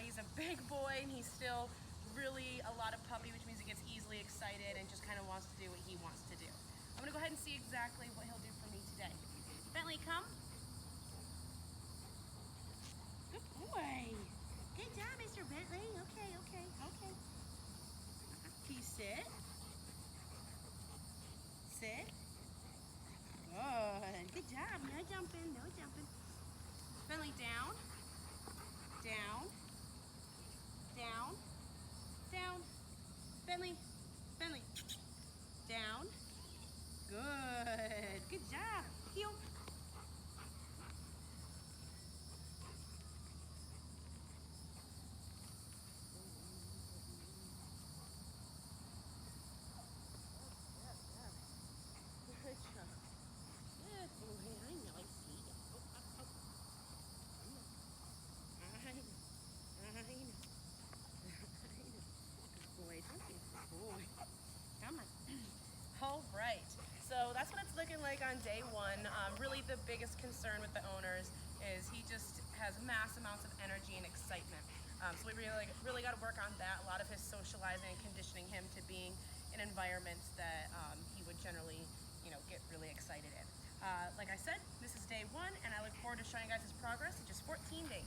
He's a big boy and he's still really a lot of puppy, which means he gets easily excited and just kind of wants to do what he wants to do. I'm gonna go ahead and see exactly what he'll do for me today. Bentley, come. Good boy. Good job, Mr. Bentley. Okay. Can you sit? Sit. Good. Good job. No jumping. Bentley, down. Bentley. Down. Good. Good job. Heel. Good job. Good boy. I know. I see you. I know. Good boy. Don't be a good boy. Come on. All right. So that's what it's looking like on day one. Really the biggest concern with the owners is he just has mass amounts of energy and excitement. So we really got to work on that. A lot of his socializing and conditioning him to being in environments that he would generally, get really excited in. Like I said, this is day one, and I look forward to showing you guys his progress in just 14 days.